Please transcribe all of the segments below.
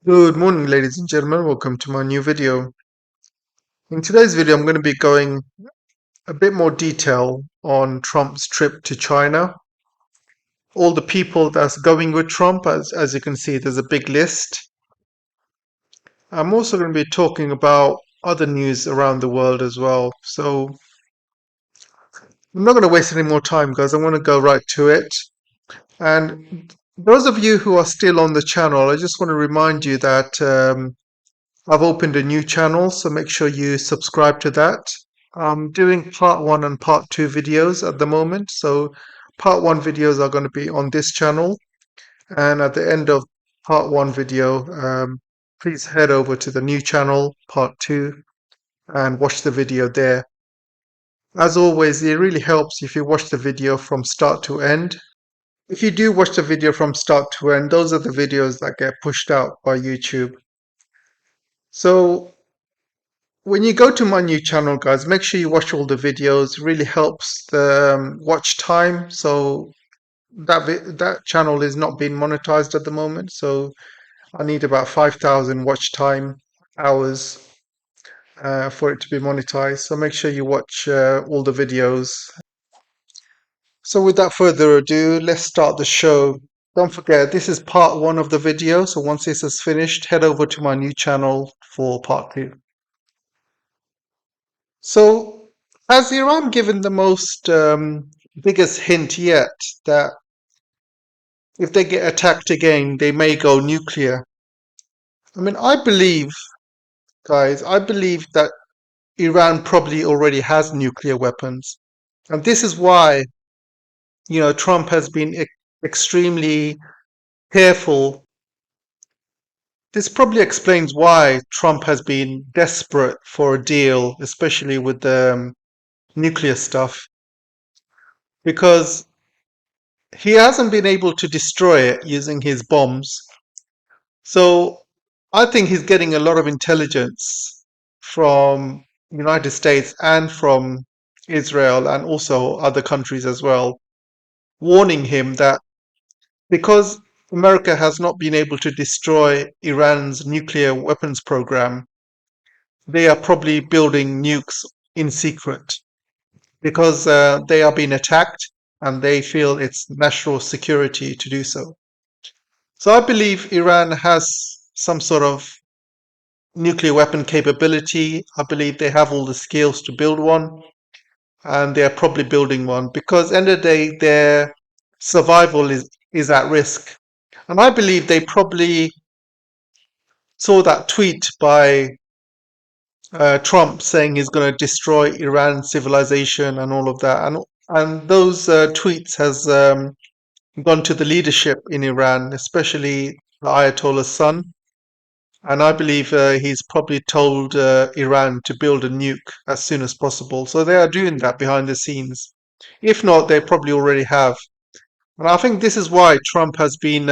Good morning, ladies and gentlemen. Welcome to my new video. In today's video, I'm going to be going a bit more detail on Trump's trip to China. All the people that's going with Trump, as you can see, there's a big list. I'm also going to be talking about other news around the world as well. So I'm not going to waste any more time, guys. I'm going to go right to it. And those of you who are still on the channel, I just want to remind you that I've opened a new channel, so make sure you subscribe to that. I'm doing part one and part two videos at the moment. So part one videos are going to be on this channel. And at the end of part one video, please head over to the new channel, part two, and watch the video there. As always, it really helps if you watch the video from start to end. If you do watch the video from start to end, those are the videos that get pushed out by YouTube. So when you go to my new channel, guys, make sure you watch all the videos. It really helps the watch time. So that channel is not being monetized at the moment. So I need about 5,000 watch time hours for it to be monetized. So make sure you watch all the videos. So without further ado, let's start the show. Don't forget, this is part one of the video. So once this is finished, head over to my new channel for part two. So, has Iran given the most biggest hint yet that if they get attacked again, they may go nuclear? I mean, I believe, guys, I believe that Iran probably already has nuclear weapons. And this is why, Trump has been extremely careful. This probably explains why Trump has been desperate for a deal, especially with the nuclear stuff, because he hasn't been able to destroy it using his bombs. So I think he's getting a lot of intelligence from United States and from Israel and also other countries as well, warning him that because America has not been able to destroy Iran's nuclear weapons program, they are probably building nukes in secret because they are being attacked and they feel it's national security to do so. So I believe Iran has some sort of nuclear weapon capability. I believe they have all the skills to build one, and they are probably building one because end of the day, their survival is at risk. And I believe they probably saw that tweet by Trump saying he's going to destroy Iran civilization and all of that, and those tweets has gone to the leadership in Iran, especially the Ayatollah's son. And I believe he's probably told Iran to build a nuke as soon as possible. So they are doing that behind the scenes. If not, they probably already have. And I think this is why Trump has been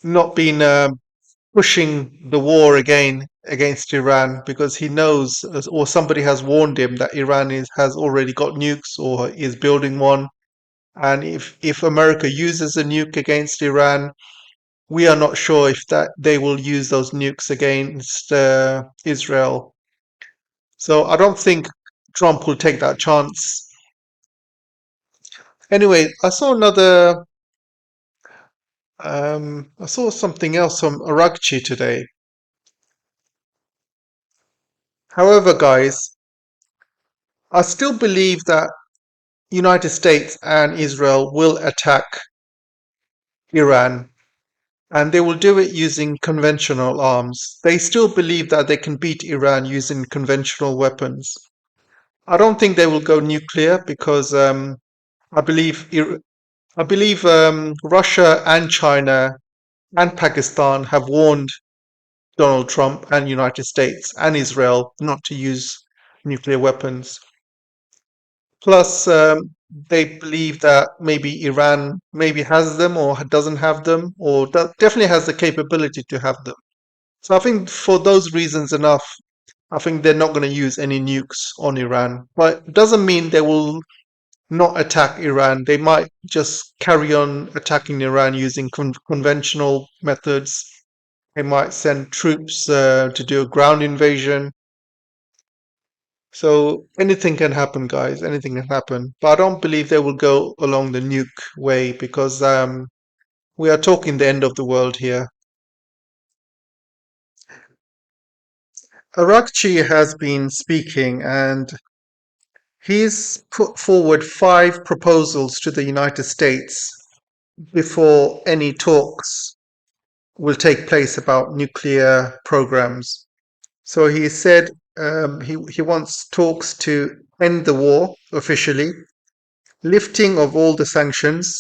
not been pushing the war again against Iran because he knows, or somebody has warned him that Iran has already got nukes or is building one. And if America uses a nuke against Iran, we are not sure if that they will use those nukes against Israel. So I don't think Trump will take that chance. Anyway, I saw something else from Aragchi today. However, guys, I still believe that United States and Israel will attack Iran, and they will do it using conventional arms. They still believe that they can beat Iran using conventional weapons. I don't think they will go nuclear because I believe Russia and China and Pakistan have warned Donald Trump and United States and Israel not to use nuclear weapons. Plus, they believe that maybe Iran maybe has them or doesn't have them, or definitely has the capability to have them. So I think for those reasons enough, I think they're not going to use any nukes on Iran. But it doesn't mean they will not attack Iran. They might just carry on attacking Iran using conventional methods. They might send troops to do a ground invasion. So anything can happen, guys. Anything can happen. But I don't believe they will go along the nuke way because we are talking the end of the world here. Arakchi has been speaking and he's put forward 5 proposals to the United States before any talks will take place about nuclear programs. So he said he wants talks to end the war officially, lifting of all the sanctions,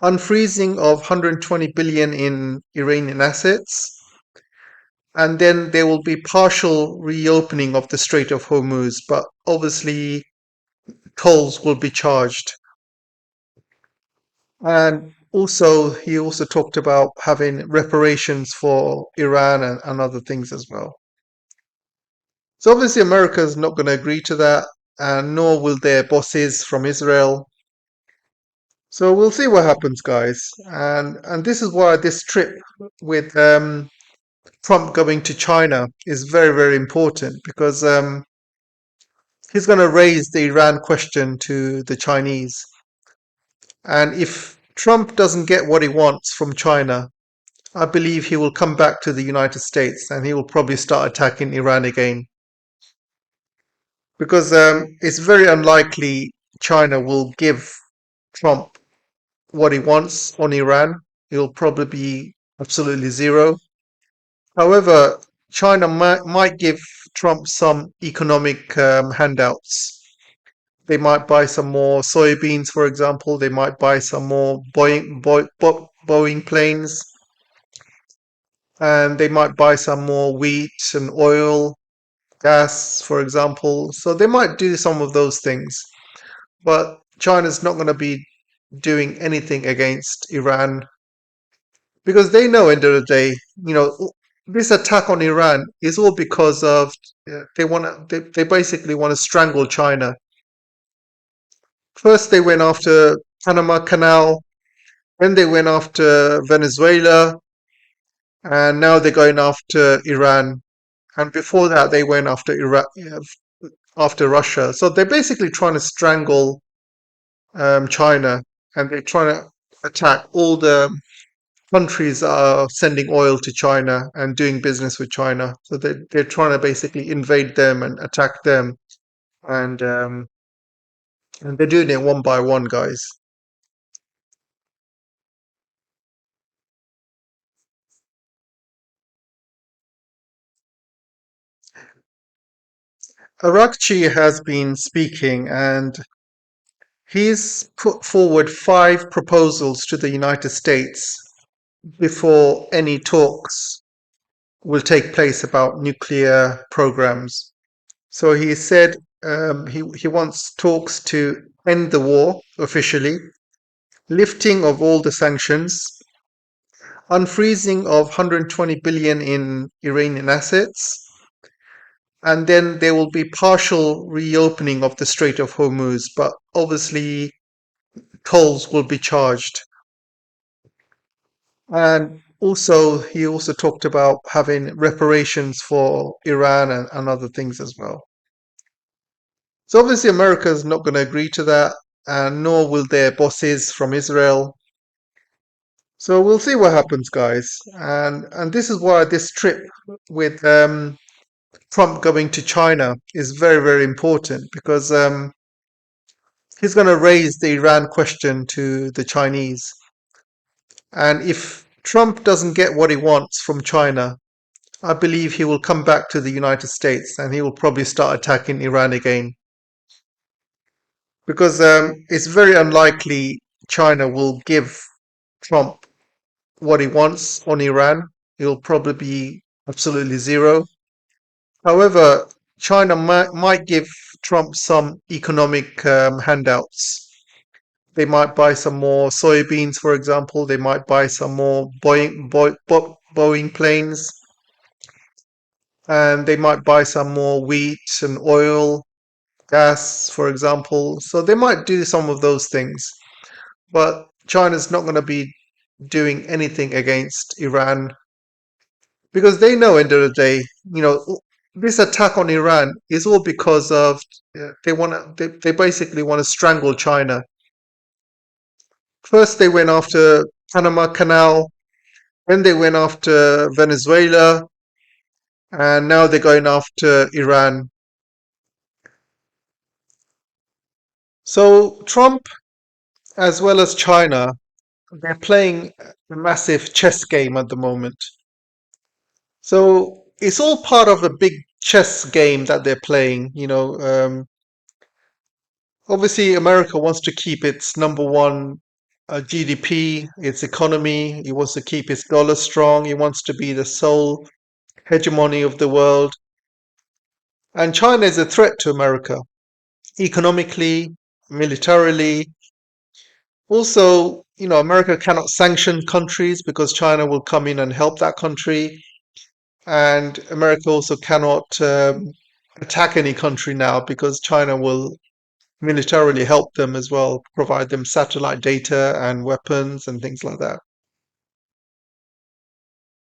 unfreezing of 120 billion in Iranian assets, and then there will be partial reopening of the Strait of Hormuz, but obviously tolls will be charged. And also, he also talked about having reparations for Iran and other things as well. So obviously, America is not going to agree to that, and nor will their bosses from Israel. So we'll see what happens, guys. And this is why this trip with Trump going to China is very, very important because he's going to raise the Iran question to the Chinese. And if Trump doesn't get what he wants from China, I believe he will come back to the United States and he will probably start attacking Iran again. Because it's very unlikely China will give Trump what he wants on Iran. It'll probably be absolutely zero. However, China might give Trump some economic handouts. They might buy some more soybeans, for example. They might buy some more Boeing planes, and they might buy some more wheat and oil, gas, for example. So they might do some of those things. But China's not going to be doing anything against Iran because they know, end of the day, this attack on Iran is all because of they basically want to strangle China. First, they went after Panama Canal, then they went after Venezuela, and now they're going after Iran. And before that, they went after Iraq, after Russia. So they're basically trying to strangle China, and they're trying to attack all the countries that are sending oil to China and doing business with China. So they're trying to basically invade them and attack them, and um, and they're doing it one by one, guys. Arakchi has been speaking and he's put forward 5 proposals to the United States before any talks will take place about nuclear programs. So he said he wants talks to end the war officially, lifting of all the sanctions, unfreezing of 120 billion in Iranian assets, and then there will be partial reopening of the Strait of Hormuz, but obviously tolls will be charged. And also, he also talked about having reparations for Iran and other things as well. So obviously, America is not going to agree to that, and nor will their bosses from Israel. So we'll see what happens, guys. And this is why this trip with Trump going to China is very, very important because he's going to raise the Iran question to the Chinese. And if Trump doesn't get what he wants from China, I believe he will come back to the United States and he will probably start attacking Iran again. Because it's very unlikely China will give Trump what he wants on Iran. It'll probably be absolutely zero. However, China might give Trump some economic handouts. They might buy some more soybeans, for example. They might buy some more Boeing planes, and they might buy some more wheat and oil, gas, for example. So they might do some of those things, but China's not going to be doing anything against Iran because they know, end of the day, this attack on Iran is all because of they basically want to strangle China. First, they went after Panama Canal, then they went after Venezuela, and now they're going after Iran. So Trump, as well as China, they're playing a massive chess game at the moment. So it's all part of a big chess game that they're playing. Obviously, America wants to keep its number one GDP, its economy. It wants to keep its dollar strong. It wants to be the sole hegemony of the world. And China is a threat to America economically, militarily. Also, America cannot sanction countries because China will come in and help that country. And America also cannot attack any country now because China will militarily help them as well, provide them satellite data and weapons and things like that.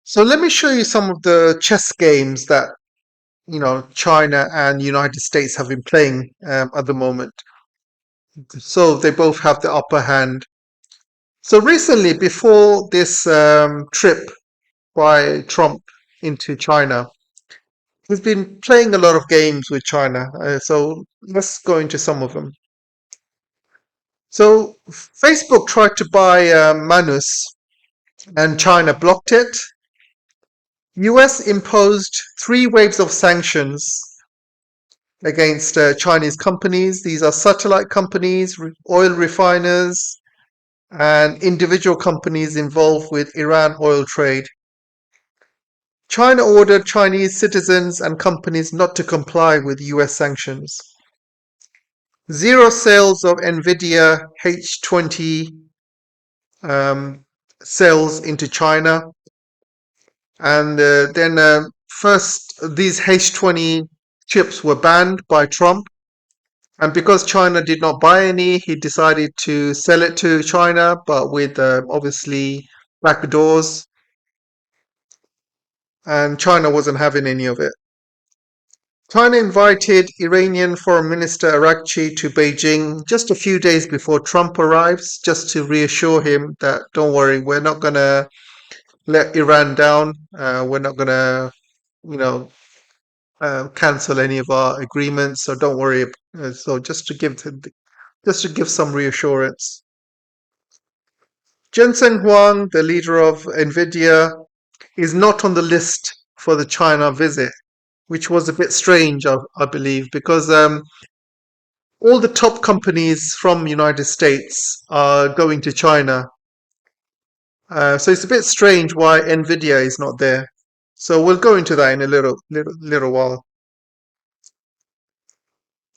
So let me show you some of the chess games that China and United States have been playing at the moment. So they both have the upper hand. So recently, before this trip by Trump into China, he's been playing a lot of games with China. So let's go into some of them. So Facebook tried to buy Manus, and China blocked it. US imposed 3 waves of sanctions against Chinese companies. These are satellite companies, oil refiners, and individual companies involved with Iran oil trade. China ordered Chinese citizens and companies not to comply with US sanctions. Zero sales of NVIDIA H20 sales into China. And then first, these H20 chips were banned by Trump. And because China did not buy any, he decided to sell it to China, but with obviously back doors. And China wasn't having any of it. China invited Iranian Foreign Minister Arakchi to Beijing just a few days before Trump arrives, just to reassure him that don't worry, we're not going to let Iran down. We're not going to, you know, cancel any of our agreements. So don't worry. So just to give some reassurance. Jensen Huang, the leader of Nvidia, is not on the list for the China visit, which was a bit strange, I believe, because all the top companies from United States are going to China. So it's a bit strange why Nvidia is not there. So we'll go into that in a little while.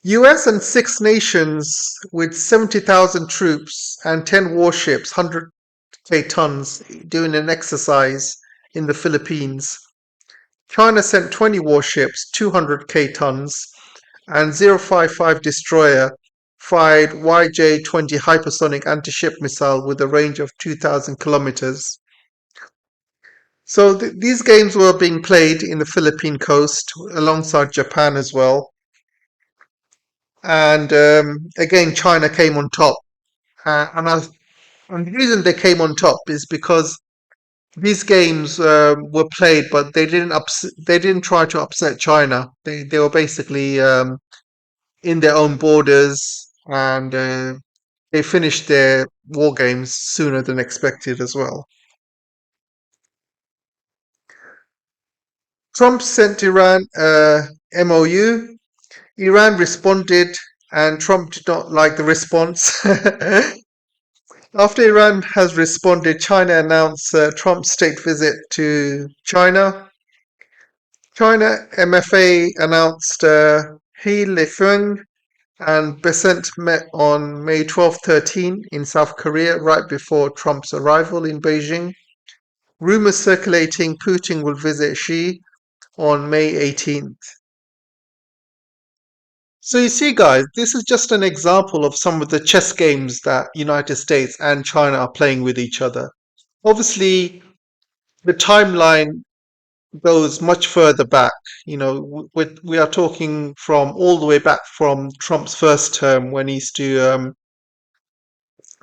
US and 6 nations with 70,000 troops and 10 warships, 100K tons, doing an exercise in the Philippines. China sent 20 warships, 200K tons, and 055 destroyer fired YJ-20 hypersonic anti-ship missile with a range of 2,000 kilometers. So these games were being played in the Philippine coast alongside Japan as well. And again, China came on top. And the reason they came on top is because these games were played, but they didn't try to upset China. They were basically in their own borders, and they finished their war games sooner than expected as well. Trump sent Iran a MOU. Iran responded, and Trump did not like the response. After Iran has responded, China announced Trump's state visit to China. China MFA announced He Lifeng and Besant met on May 12-13 in South Korea, right before Trump's arrival in Beijing. Rumors circulating Putin will visit Xi on May 18th. So you see, guys, this is just an example of some of the chess games that United States and China are playing with each other. Obviously, the timeline goes much further back. We are talking from all the way back from Trump's first term when he used to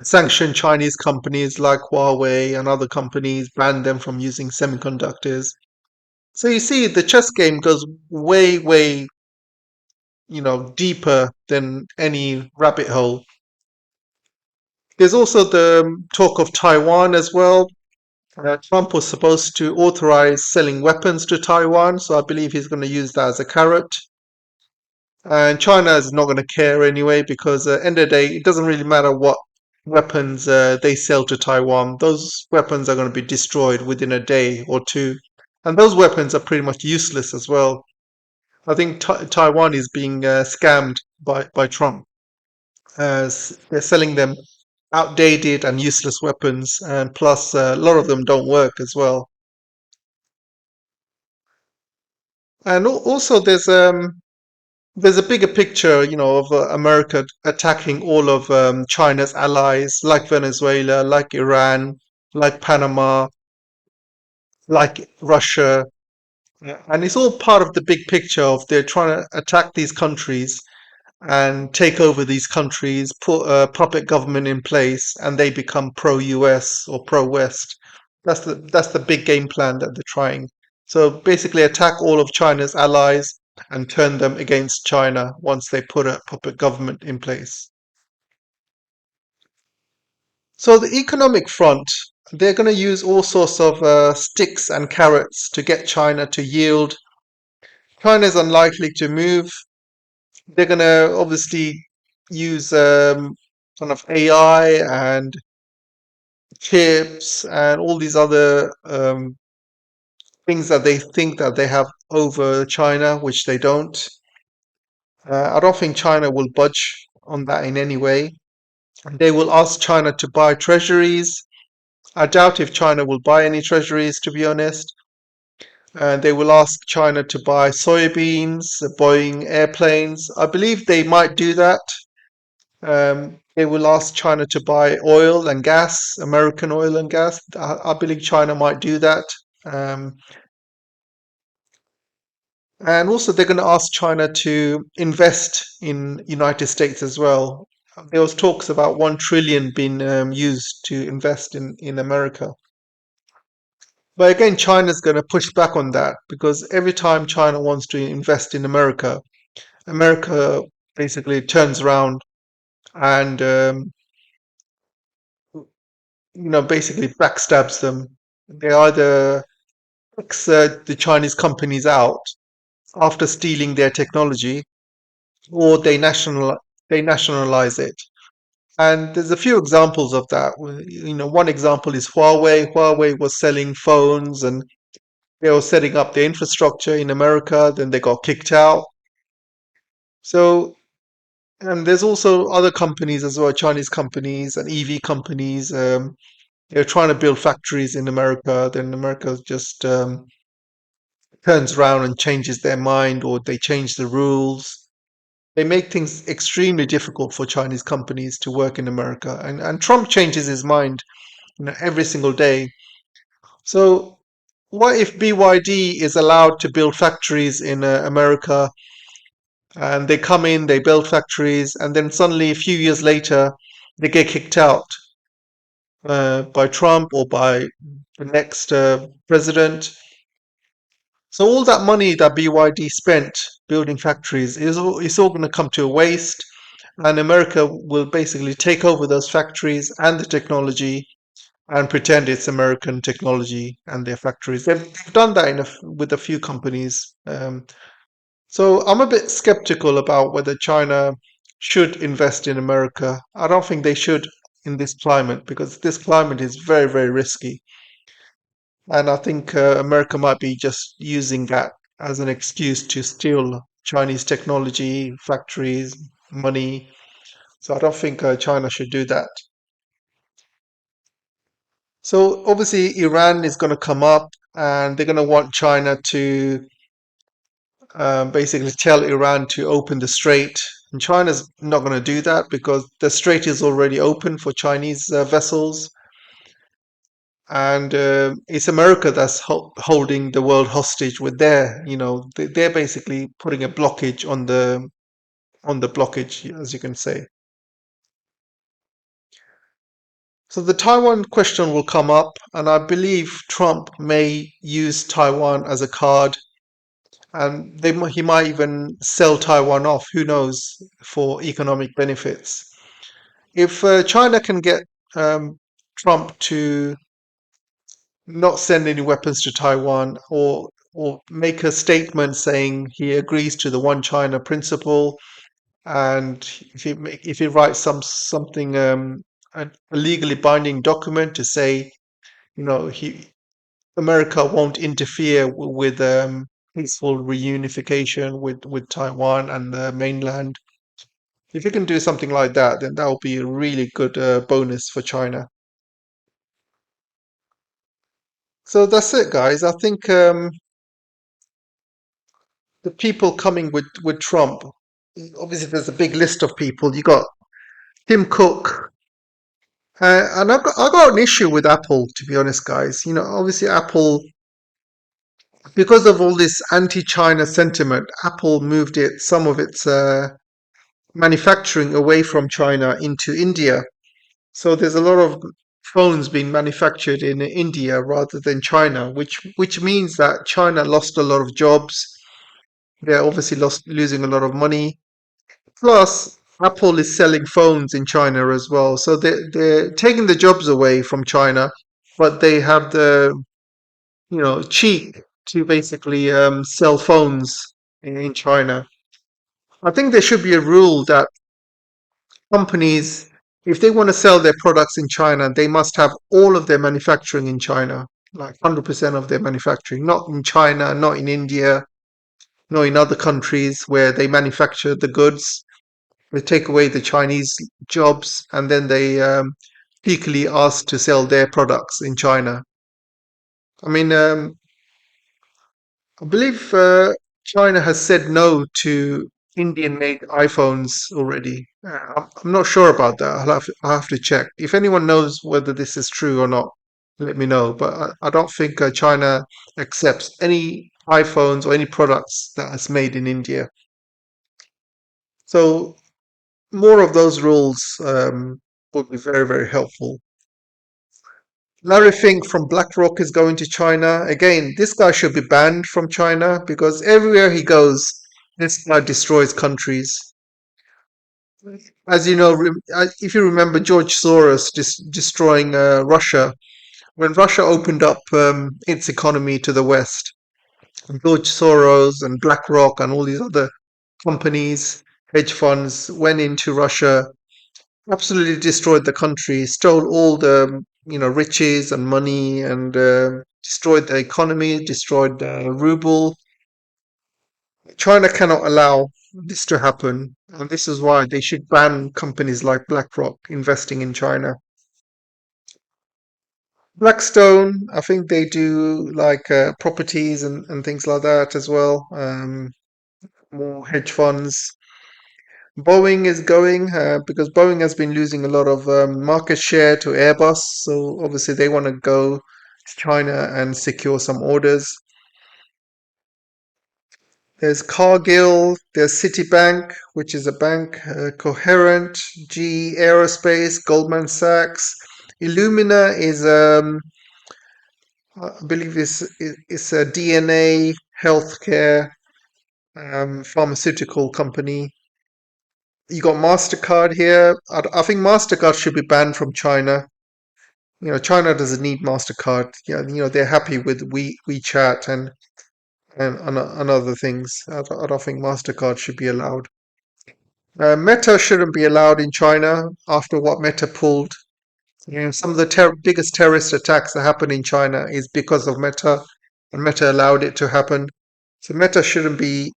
sanction Chinese companies like Huawei and other companies, ban them from using semiconductors. So you see, the chess game goes way, way, deeper than any rabbit hole. There's also the talk of Taiwan as well. Trump was supposed to authorize selling weapons to Taiwan, so I believe he's going to use that as a carrot. And China is not going to care anyway because at the end of the day, it doesn't really matter what weapons they sell to Taiwan. Those weapons are going to be destroyed within a day or two. And those weapons are pretty much useless as well. I think Taiwan is being scammed by Trump as they're selling them outdated and useless weapons, and plus a lot of them don't work as well. And also there's a bigger picture, of America attacking all of China's allies, like Venezuela, like Iran, like Panama, like Russia. And it's all part of the big picture of they're trying to attack these countries and take over these countries, put a puppet government in place, and they become pro-US or pro-West. That's the big game plan that they're trying. So basically, attack all of China's allies and turn them against China once they put a puppet government in place. So the economic front, they're going to use all sorts of sticks and carrots to get China to yield. China is unlikely to move. They're going to obviously use kind of AI and chips and all these other things that they think that they have over China, which they don't. I don't think China will budge on that in any way. They will ask China to buy treasuries. I doubt if China will buy any treasuries, to be honest. And they will ask China to buy soybeans, Boeing airplanes. I believe they might do that. They will ask China to buy oil and gas, American oil and gas. I believe China might do that. Um, and also, they're going to ask China to invest in United States as well. There was talks about 1 trillion being used to invest in America. But again, China's going to push back on that because every time China wants to invest in America, America basically turns around and basically backstabs them. They either kicks the Chinese companies out after stealing their technology, or they nationalize it. And there's a few examples of that. One example is Huawei. Huawei was selling phones and they were setting up the infrastructure in America. Then they got kicked out. So, and there's also other companies as well, Chinese companies and EV companies. They're trying to build factories in America. Then America just turns around and changes their mind, or they change the rules. They make things extremely difficult for Chinese companies to work in America. And Trump changes his mind, every single day. So what if BYD is allowed to build factories in America, and they come in, they build factories, and then suddenly a few years later they get kicked out by Trump or by the next president? So all that money that BYD spent building factories is all going to come to a waste, and America will basically take over those factories and the technology and pretend it's American technology and their factories. They've done that with a few companies. So I'm a bit skeptical about whether China should invest in America. I don't think they should in this climate because this climate is very, very risky. And I think America might be just using that as an excuse to steal Chinese technology, factories, money. So I don't think China should do that. So obviously, Iran is going to come up and they're going to want China to basically tell Iran to open the strait. And China's not going to do that because the strait is already open for Chinese vessels. And it's America that's holding the world hostage with their, they're basically putting a blockage on the blockage, as you can say. So the Taiwan question will come up, and I believe Trump may use Taiwan as a card, and he might even sell Taiwan off. Who knows, for economic benefits. If China can get Trump to not send any weapons to Taiwan, or make a statement saying he agrees to the one China principle, and if he writes something a legally binding document to say, he America won't interfere with peaceful reunification with Taiwan and the mainland. If you can do something like that, then that will be a really good bonus for China. So that's it, guys. I think the people coming with Trump, obviously there's a big list of people. You got Tim Cook, and I got an issue with Apple, to be honest, guys. Obviously Apple, because of all this anti-China sentiment, Apple moved some of its manufacturing away from China into India. So there's a lot of phones being manufactured in India rather than China, which means that China lost a lot of jobs. They're obviously losing a lot of money. Plus, Apple is selling phones in China as well. So they're taking the jobs away from China, but they have the, cheek to basically sell phones in China. I think there should be a rule that companies, if they want to sell their products in China, they must have all of their manufacturing in China, like 100% of their manufacturing, not in China, not in India, not in other countries where they manufacture the goods. They take away the Chinese jobs, and then they peakily ask to sell their products in China. I mean, I believe China has said no to Indian-made iPhones already. I'm not sure about that. I'll have to check. If anyone knows whether this is true or not, let me know. But I don't think China accepts any iPhones or any products that is made in India. So more of those rules would be very, very helpful. Larry Fink from BlackRock is going to China. Again, this guy should be banned from China because everywhere he goes, this guy destroys countries. As you know, if you remember George Soros destroying Russia, when Russia opened up its economy to the West, George Soros and BlackRock and all these other companies, hedge funds went into Russia, absolutely destroyed the country, stole all the riches and money, and destroyed the economy, destroyed the ruble. China cannot allow this to happen, and this is why they should ban companies like BlackRock investing in China. Blackstone, I think they do like properties and things like that as well. More hedge funds. Boeing is going because Boeing has been losing a lot of market share to Airbus. So obviously they want to go to China and secure some orders. There's Cargill, there's Citibank, which is a bank, Coherent, GE Aerospace, Goldman Sachs. Illumina is, I believe, it's a DNA healthcare pharmaceutical company. You got MasterCard here. I think MasterCard should be banned from China. China doesn't need MasterCard. Yeah, they're happy with WeChat and other things. I don't think MasterCard should be allowed. Meta shouldn't be allowed in China after what Meta pulled. Some of the biggest terrorist attacks that happen in China is because of Meta, and Meta allowed it to happen. So Meta shouldn't be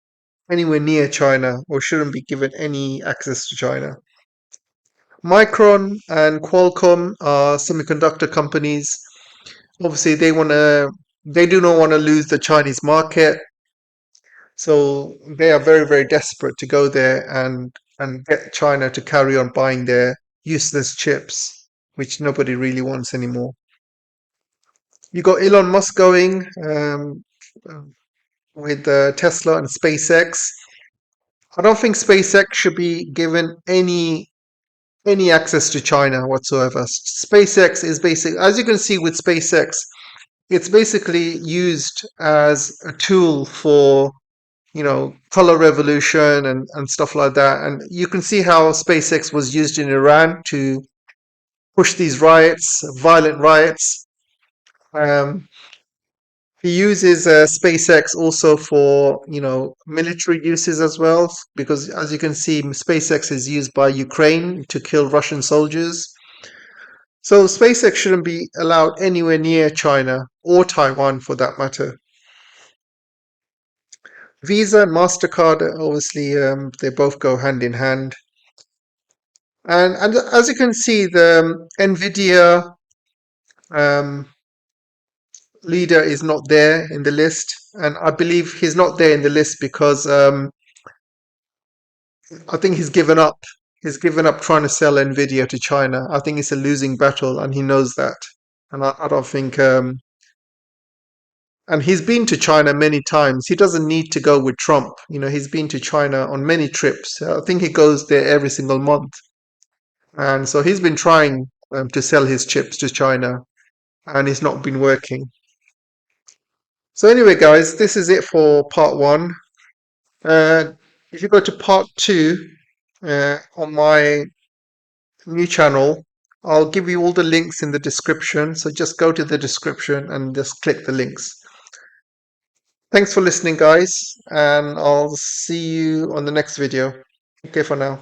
anywhere near China or shouldn't be given any access to China. Micron and Qualcomm are semiconductor companies. Obviously, they do not want to lose the Chinese market. So they are very, very desperate to go there and get China to carry on buying their useless chips, which nobody really wants anymore. You got Elon Musk going with Tesla and SpaceX. I don't think SpaceX should be given any access to China whatsoever. SpaceX is basic, as you can see with SpaceX, it's basically used as a tool for, color revolution and stuff like that. And you can see how SpaceX was used in Iran to push these riots, violent riots. Um, he uses SpaceX also for, military uses as well, because as you can see, SpaceX is used by Ukraine to kill Russian soldiers. So SpaceX shouldn't be allowed anywhere near China or Taiwan for that matter. Visa and MasterCard, obviously, they both go hand in hand. And as you can see, the NVIDIA um, leader is not there in the list. And I believe he's not there in the list because I think he's given up. He's given up trying to sell NVIDIA to China. I think it's a losing battle, and he knows that. And I don't think. And he's been to China many times. He doesn't need to go with Trump. He's been to China on many trips. I think he goes there every single month. And so he's been trying to sell his chips to China, and it's not been working. So anyway, guys, this is it for part one. If you go to part two on my new channel, I'll give you all the links in the description. So just go to the description and just click the links. Thanks for listening, guys, and I'll see you on the next video. Okay, for now.